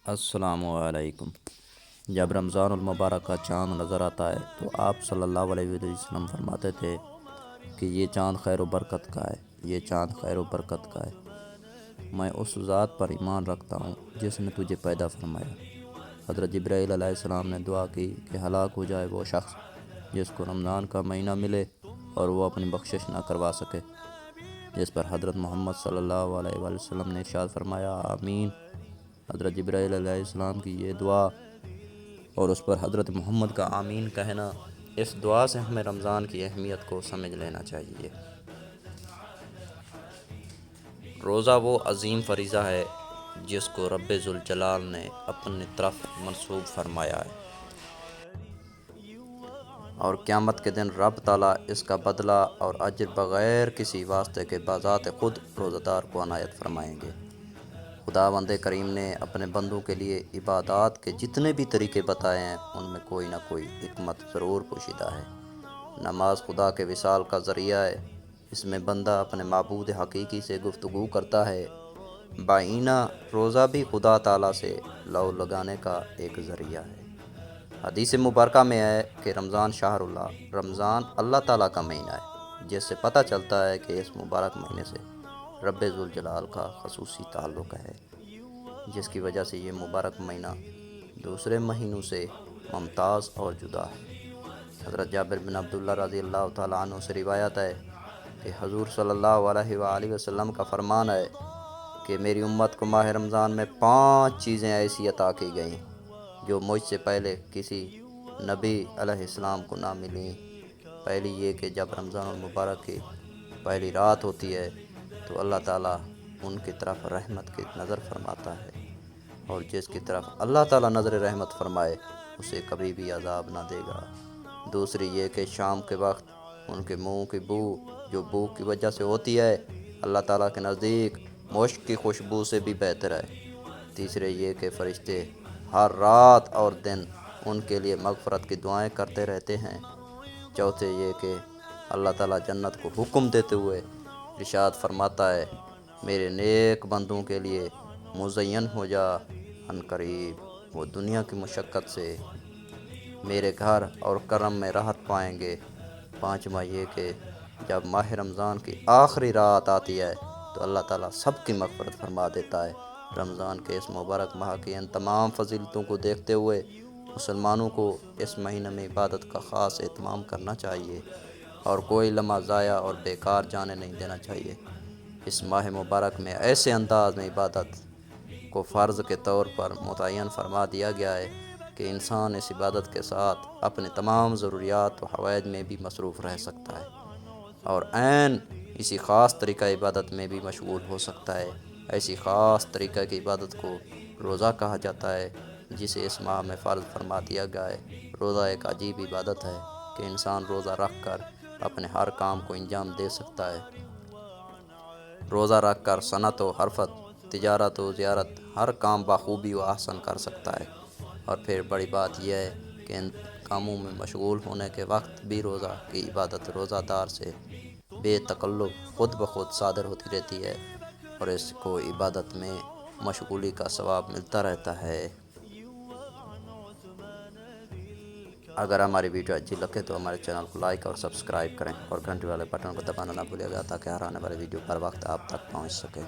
السلام علیکم۔ جب رمضان المبارک کا چاند نظر آتا ہے تو آپ صلی اللہ علیہ وسلم فرماتے تھے کہ یہ چاند خیر و برکت کا ہے، یہ چاند خیر و برکت کا ہے۔ میں اس ذات پر ایمان رکھتا ہوں جس نے تجھے پیدا فرمایا۔ حضرت جبرائیل علیہ السلام نے دعا کی کہ ہلاک ہو جائے وہ شخص جس کو رمضان کا مہینہ ملے اور وہ اپنی بخشش نہ کروا سکے، جس پر حضرت محمد صلی اللہ علیہ وسلم نے ارشاد فرمایا آمین۔ حضرت جبرائیل علیہ السلام کی یہ دعا اور اس پر حضرت محمد کا آمین کہنا، اس دعا سے ہمیں رمضان کی اہمیت کو سمجھ لینا چاہیے۔ روزہ وہ عظیم فریضہ ہے جس کو رب ذوالجلال نے اپنی طرف منسوب فرمایا ہے، اور قیامت کے دن رب تعالیٰ اس کا بدلہ اور اجر بغیر کسی واسطے کے بذات خود روزہ دار کو عنایت فرمائیں گے۔ خداوند کریم نے اپنے بندوں کے لیے عبادات کے جتنے بھی طریقے بتائے ہیں ان میں کوئی نہ کوئی حکمت ضرور پوشیدہ ہے۔ نماز خدا کے وصال کا ذریعہ ہے، اس میں بندہ اپنے معبود حقیقی سے گفتگو کرتا ہے۔ بعینہ روزہ بھی خدا تعالیٰ سے لو لگانے کا ایک ذریعہ ہے۔ حدیث مبارکہ میں ہے کہ رمضان شہر اللہ، رمضان اللہ تعالیٰ کا مہینہ ہے، جس سے پتہ چلتا ہے کہ اس مبارک مہینے سے رب ذوالجلال کا خصوصی تعلق ہے، جس کی وجہ سے یہ مبارک مہینہ دوسرے مہینوں سے ممتاز اور جدا ہے۔ حضرت جابر بن عبداللہ رضی اللہ تعالیٰ عنہ سے روایت ہے کہ حضور صلی اللہ علیہ وآلہ وسلم کا فرمان ہے کہ میری امت کو ماہ رمضان میں 5 چیزیں ایسی عطا کی گئیں جو مجھ سے پہلے کسی نبی علیہ السلام کو نہ ملیں۔ پہلی یہ کہ جب رمضان المبارک کی پہلی رات ہوتی ہے تو اللہ تعالیٰ ان کی طرف رحمت کی نظر فرماتا ہے، اور جس کی طرف اللہ تعالیٰ نظر رحمت فرمائے اسے کبھی بھی عذاب نہ دے گا۔ دوسری یہ کہ شام کے وقت ان کے منہ کی بو جو بھوک کی وجہ سے ہوتی ہے اللہ تعالیٰ کے نزدیک مشک کی خوشبو سے بھی بہتر ہے۔ تیسرے یہ کہ فرشتے ہر رات اور دن ان کے لیے مغفرت کی دعائیں کرتے رہتے ہیں۔ چوتھے یہ کہ اللہ تعالیٰ جنت کو حکم دیتے ہوئے ارشاد فرماتا ہے میرے نیک بندوں کے لیے مزین ہو جا، عن قریب وہ دنیا کی مشقت سے میرے گھر اور کرم میں راحت پائیں گے۔ پانچواں یہ کہ جب ماہ رمضان کی آخری رات آتی ہے تو اللہ تعالیٰ سب کی مغفرت فرما دیتا ہے۔ رمضان کے اس مبارک ماہ کی ان تمام فضیلتوں کو دیکھتے ہوئے مسلمانوں کو اس مہینے میں عبادت کا خاص اہتمام کرنا چاہیے اور کوئی لمحہ ضائع اور بیکار جانے نہیں دینا چاہیے۔ اس ماہ مبارک میں ایسے انداز میں عبادت کو فرض کے طور پر متعین فرما دیا گیا ہے کہ انسان اس عبادت کے ساتھ اپنے تمام ضروریات و حوائج میں بھی مصروف رہ سکتا ہے اور عین اسی خاص طریقہ عبادت میں بھی مشغول ہو سکتا ہے۔ ایسی خاص طریقہ کی عبادت کو روزہ کہا جاتا ہے جسے اس ماہ میں فرض فرما دیا گیا ہے۔ روزہ ایک عجیب عبادت ہے کہ انسان روزہ رکھ کر اپنے ہر کام کو انجام دے سکتا ہے۔ روزہ رکھ کر صنعت و حرفت، تجارت و زیارت ہر کام بخوبی و احسن کر سکتا ہے، اور پھر بڑی بات یہ ہے کہ ان کاموں میں مشغول ہونے کے وقت بھی روزہ کی عبادت روزہ دار سے بے تکلف خود بخود صادر ہوتی رہتی ہے اور اس کو عبادت میں مشغولی کا ثواب ملتا رہتا ہے۔ اگر ہماری ویڈیو اچھی لگے تو ہمارے چینل کو لائک اور سبسکرائب کریں اور گھنٹی والے بٹن کو دبانا نہ بھولیے گا تاکہ ہر آنے والی ویڈیو پر وقت آپ تک پہنچ سکے۔